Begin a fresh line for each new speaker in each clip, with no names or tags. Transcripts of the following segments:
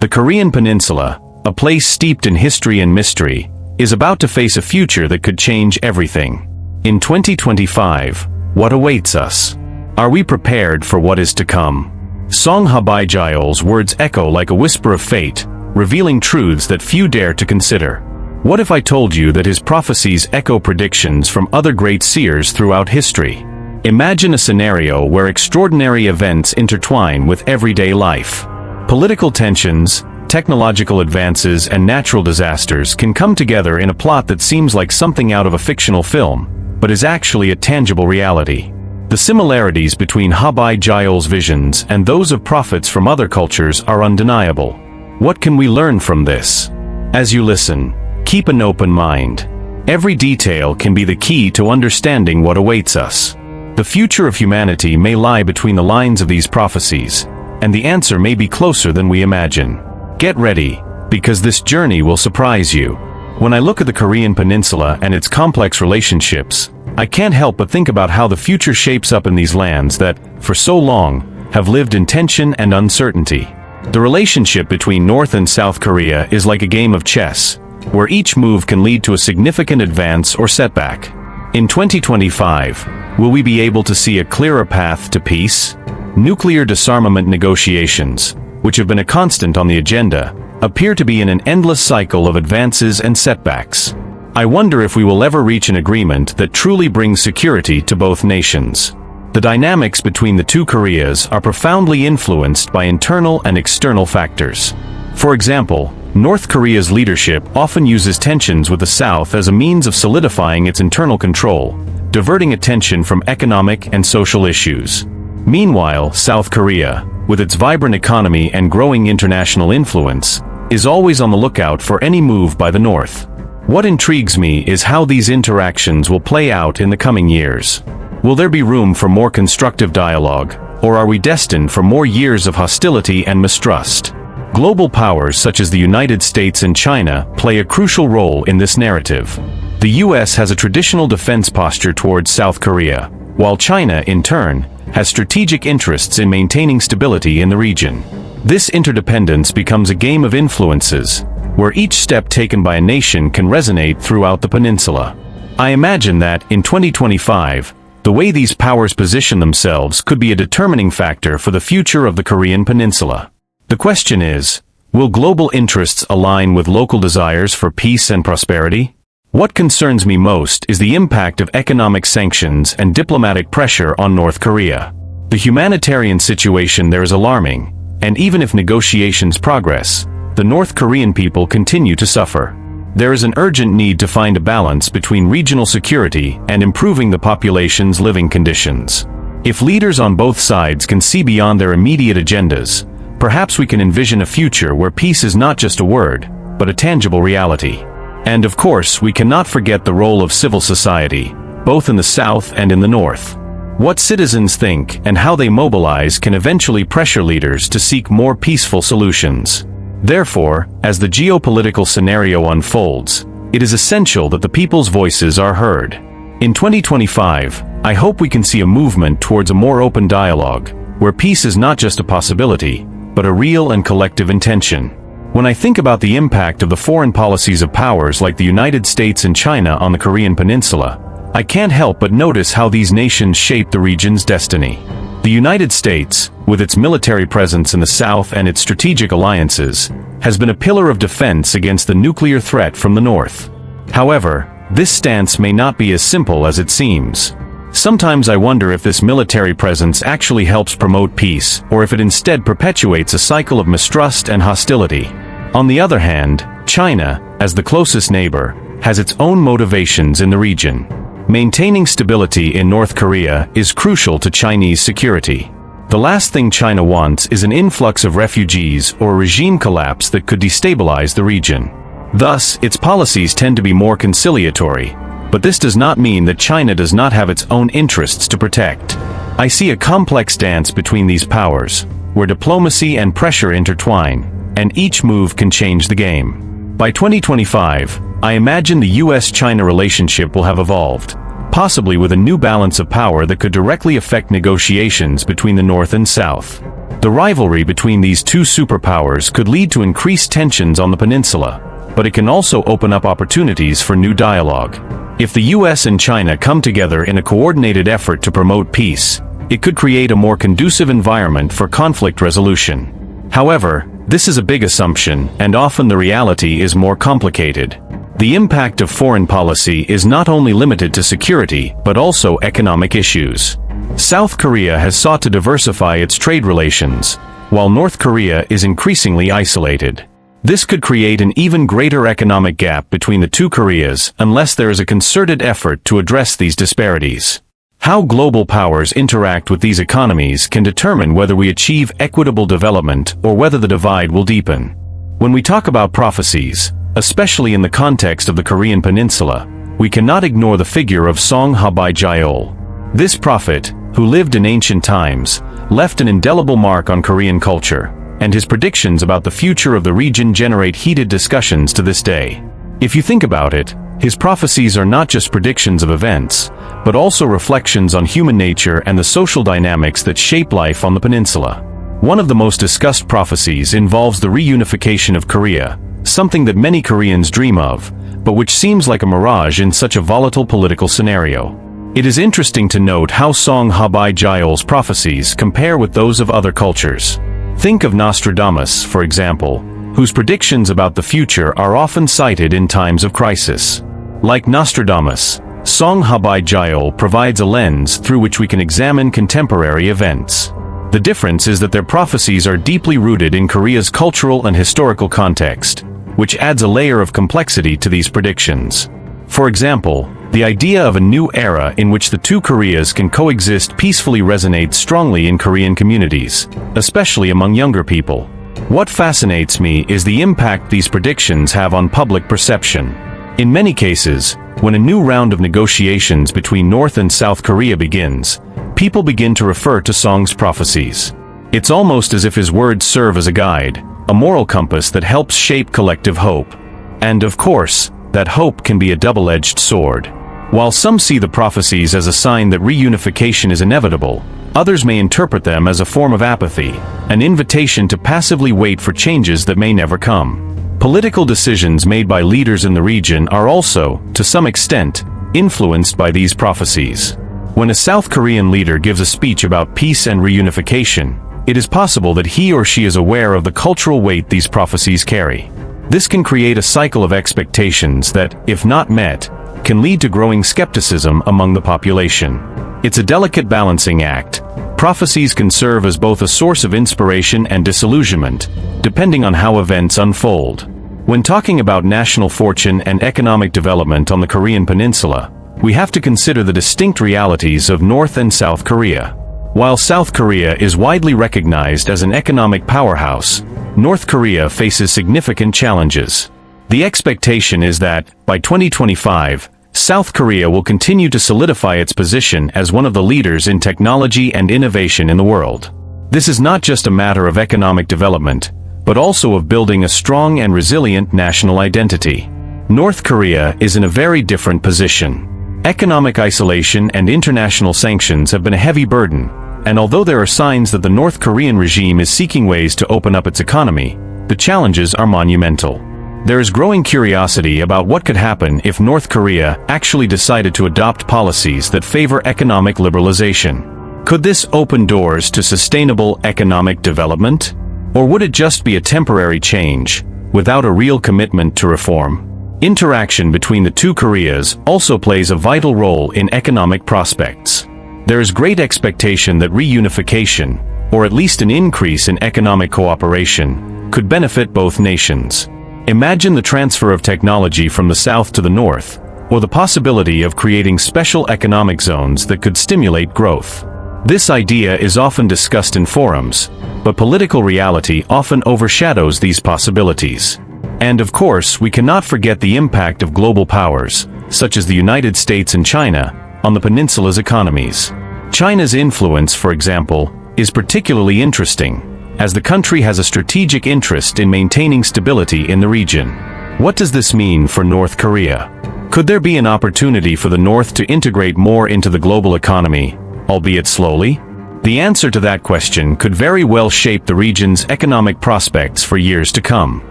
The Korean Peninsula, a place steeped in history and mystery, is about to face a future that could change everything. In 2025, what awaits us? Are we prepared for what is to come? Song Ha-bi-gyeol's words echo like a whisper of fate, revealing truths that few dare to consider. What if I told you that his prophecies echo predictions from other great seers throughout history? Imagine a scenario where extraordinary events intertwine with everyday life. Political tensions, technological advances, and natural disasters can come together in a plot that seems like something out of a fictional film, but is actually a tangible reality. The similarities between Ha-bi-gyeol's visions and those of prophets from other cultures are undeniable. What can we learn from this? As you listen, keep an open mind. Every detail can be the key to understanding what awaits us. The future of humanity may lie between the lines of these prophecies, and the answer may be closer than we imagine. Get ready, because this journey will surprise you. When I look at the Korean Peninsula and its complex relationships, I can't help but think about how the future shapes up in these lands that, for so long, have lived in tension and uncertainty. The relationship between North and South Korea is like a game of chess, where each move can lead to a significant advance or setback. In 2025, will we be able to see a clearer path to peace? Nuclear disarmament negotiations, which have been a constant on the agenda, appear to be in an endless cycle of advances and setbacks. I wonder if we will ever reach an agreement that truly brings security to both nations. The dynamics between the two Koreas are profoundly influenced by internal and external factors. For example, North Korea's leadership often uses tensions with the South as a means of solidifying its internal control, diverting attention from economic and social issues. Meanwhile, South Korea, with its vibrant economy and growing international influence, is always on the lookout for any move by the North. What intrigues me is how these interactions will play out in the coming years. Will there be room for more constructive dialogue, or are we destined for more years of hostility and mistrust? Global powers such as the United States and China play a crucial role in this narrative. The US has a traditional defense posture towards South Korea, while China, in turn, has strategic interests in maintaining stability in the region. This interdependence becomes a game of influences, where each step taken by a nation can resonate throughout the peninsula. I imagine that, in 2025, the way these powers position themselves could be a determining factor for the future of the Korean Peninsula. The question is, will global interests align with local desires for peace and prosperity? What concerns me most is the impact of economic sanctions and diplomatic pressure on North Korea. The humanitarian situation there is alarming, and even if negotiations progress, the North Korean people continue to suffer. There is an urgent need to find a balance between regional security and improving the population's living conditions. If leaders on both sides can see beyond their immediate agendas, perhaps we can envision a future where peace is not just a word, but a tangible reality. And of course, we cannot forget the role of civil society, both in the South and in the North. What citizens think and how they mobilize can eventually pressure leaders to seek more peaceful solutions. Therefore, as the geopolitical scenario unfolds, it is essential that the people's voices are heard. In 2025, I hope we can see a movement towards a more open dialogue, where peace is not just a possibility, but a real and collective intention. When I think about the impact of the foreign policies of powers like the United States and China on the Korean Peninsula, I can't help but notice how these nations shape the region's destiny. The United States, with its military presence in the South and its strategic alliances, has been a pillar of defense against the nuclear threat from the North. However, this stance may not be as simple as it seems. Sometimes I wonder if this military presence actually helps promote peace, or if it instead perpetuates a cycle of mistrust and hostility. On the other hand, China, as the closest neighbor, has its own motivations in the region. Maintaining stability in North Korea is crucial to Chinese security. The last thing China wants is an influx of refugees or a regime collapse that could destabilize the region. Thus, its policies tend to be more conciliatory, but this does not mean that China does not have its own interests to protect. I see a complex dance between these powers, where diplomacy and pressure intertwine, and each move can change the game. By 2025, I imagine the US-China relationship will have evolved, possibly with a new balance of power that could directly affect negotiations between the North and South. The rivalry between these two superpowers could lead to increased tensions on the peninsula, but it can also open up opportunities for new dialogue. If the US and China come together in a coordinated effort to promote peace, it could create a more conducive environment for conflict resolution. However, this is a big assumption, and often the reality is more complicated. The impact of foreign policy is not only limited to security, but also economic issues. South Korea has sought to diversify its trade relations, while North Korea is increasingly isolated. This could create an even greater economic gap between the two Koreas unless there is a concerted effort to address these disparities. How global powers interact with these economies can determine whether we achieve equitable development or whether the divide will deepen. When we talk about prophecies, especially in the context of the Korean Peninsula, we cannot ignore the figure of Song Ha-bi-gyeol. This prophet, who lived in ancient times, left an indelible mark on Korean culture, and his predictions about the future of the region generate heated discussions to this day. If you think about it, his prophecies are not just predictions of events, but also reflections on human nature and the social dynamics that shape life on the peninsula. One of the most discussed prophecies involves the reunification of Korea, something that many Koreans dream of, but which seems like a mirage in such a volatile political scenario. It is interesting to note how Song Ha-bi-gyeol's prophecies compare with those of other cultures. Think of Nostradamus, for example, whose predictions about the future are often cited in times of crisis. Like Nostradamus, Song Ha-bi-gyeol provides a lens through which we can examine contemporary events. The difference is that their prophecies are deeply rooted in Korea's cultural and historical context, which adds a layer of complexity to these predictions. For example, the idea of a new era in which the two Koreas can coexist peacefully resonates strongly in Korean communities, especially among younger people. What fascinates me is the impact these predictions have on public perception. In many cases, when a new round of negotiations between North and South Korea begins, people begin to refer to Song's prophecies. It's almost as if his words serve as a guide, a moral compass that helps shape collective hope. And of course, that hope can be a double-edged sword. While some see the prophecies as a sign that reunification is inevitable, others may interpret them as a form of apathy, an invitation to passively wait for changes that may never come. Political decisions made by leaders in the region are also, to some extent, influenced by these prophecies. When a South Korean leader gives a speech about peace and reunification, it is possible that he or she is aware of the cultural weight these prophecies carry. This can create a cycle of expectations that, if not met, can lead to growing skepticism among the population. It's a delicate balancing act. Prophecies can serve as both a source of inspiration and disillusionment, depending on how events unfold. When talking about national fortune and economic development on the Korean Peninsula, we have to consider the distinct realities of North and South Korea. While South Korea is widely recognized as an economic powerhouse, North Korea faces significant challenges. The expectation is that, by 2025, South Korea will continue to solidify its position as one of the leaders in technology and innovation in the world. This is not just a matter of economic development, but also of building a strong and resilient national identity. North Korea is in a very different position. Economic isolation and international sanctions have been a heavy burden, and although there are signs that the North Korean regime is seeking ways to open up its economy, the challenges are monumental. There is growing curiosity about what could happen if North Korea actually decided to adopt policies that favor economic liberalization. Could this open doors to sustainable economic development? Or would it just be a temporary change, without a real commitment to reform? Interaction between the two Koreas also plays a vital role in economic prospects. There is great expectation that reunification, or at least an increase in economic cooperation, could benefit both nations. Imagine the transfer of technology from the South to the North, or the possibility of creating special economic zones that could stimulate growth. This idea is often discussed in forums, but political reality often overshadows these possibilities. And of course, we cannot forget the impact of global powers, such as the United States and China, on the peninsula's economies. China's influence, for example, is particularly interesting, as the country has a strategic interest in maintaining stability in the region. What does this mean for North Korea? Could there be an opportunity for the North to integrate more into the global economy, albeit slowly? The answer to that question could very well shape the region's economic prospects for years to come.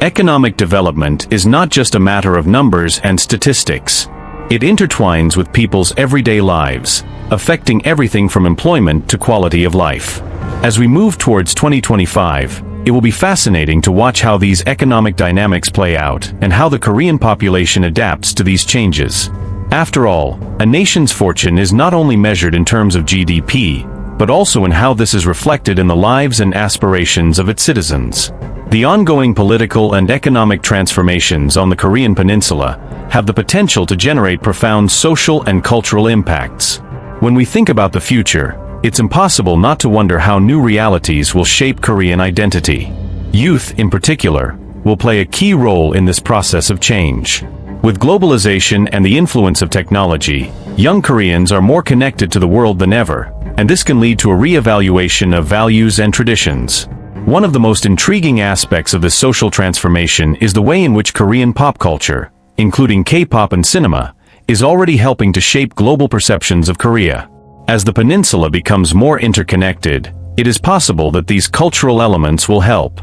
Economic development is not just a matter of numbers and statistics. It intertwines with people's everyday lives, affecting everything from employment to quality of life. As we move towards 2025, it will be fascinating to watch how these economic dynamics play out and how the Korean population adapts to these changes. After all, a nation's fortune is not only measured in terms of GDP, but also in how this is reflected in the lives and aspirations of its citizens. The ongoing political and economic transformations on the Korean Peninsula have the potential to generate profound social and cultural impacts. When we think about the future, it's impossible not to wonder how new realities will shape Korean identity. Youth, in particular, will play a key role in this process of change. With globalization and the influence of technology, young Koreans are more connected to the world than ever, and this can lead to a re-evaluation of values and traditions. One of the most intriguing aspects of this social transformation is the way in which Korean pop culture, including K-pop and cinema, is already helping to shape global perceptions of Korea. As the peninsula becomes more interconnected, it is possible that these cultural elements will help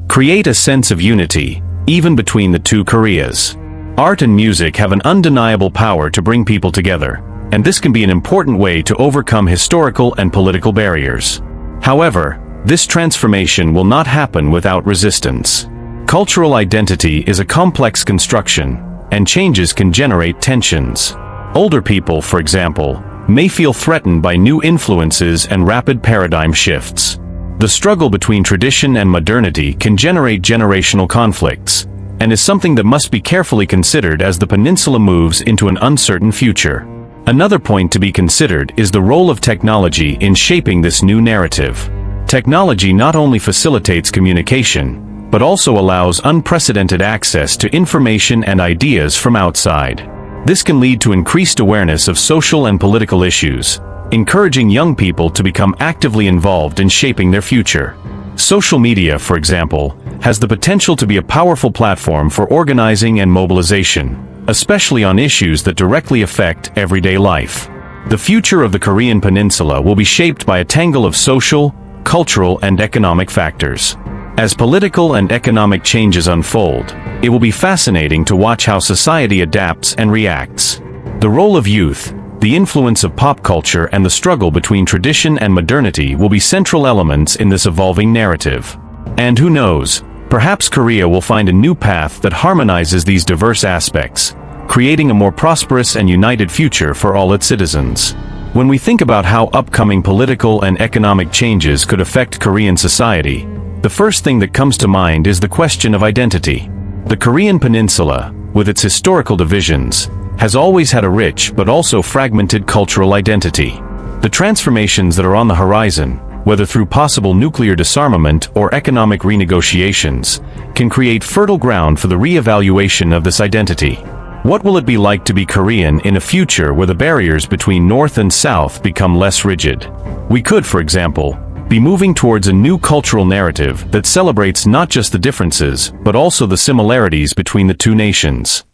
create a sense of unity, even between the two Koreas. Art and music have an undeniable power to bring people together, and this can be an important way to overcome historical and political barriers. However, this transformation will not happen without resistance. Cultural identity is a complex construction, and changes can generate tensions. Older people, for example, may feel threatened by new influences and rapid paradigm shifts. The struggle between tradition and modernity can generate generational conflicts, and is something that must be carefully considered as the peninsula moves into an uncertain future. Another point to be considered is the role of technology in shaping this new narrative. Technology not only facilitates communication, but also allows unprecedented access to information and ideas from outside. This can lead to increased awareness of social and political issues, encouraging young people to become actively involved in shaping their future. Social media, for example, has the potential to be a powerful platform for organizing and mobilization, especially on issues that directly affect everyday life. The future of the Korean Peninsula will be shaped by a tangle of social, cultural, and economic factors. As political and economic changes unfold, it will be fascinating to watch how society adapts and reacts. The role of youth, the influence of pop culture, and the struggle between tradition and modernity will be central elements in this evolving narrative. And who knows, perhaps Korea will find a new path that harmonizes these diverse aspects, creating a more prosperous and united future for all its citizens. When we think about how upcoming political and economic changes could affect Korean society, the first thing that comes to mind is the question of identity. The Korean Peninsula, with its historical divisions, has always had a rich but also fragmented cultural identity. The transformations that are on the horizon, whether through possible nuclear disarmament or economic renegotiations, can create fertile ground for the re-evaluation of this identity. What will it be like to be Korean in a future where the barriers between North and South become less rigid? We could, for example, be moving towards a new cultural narrative that celebrates not just the differences, but also the similarities between the two nations.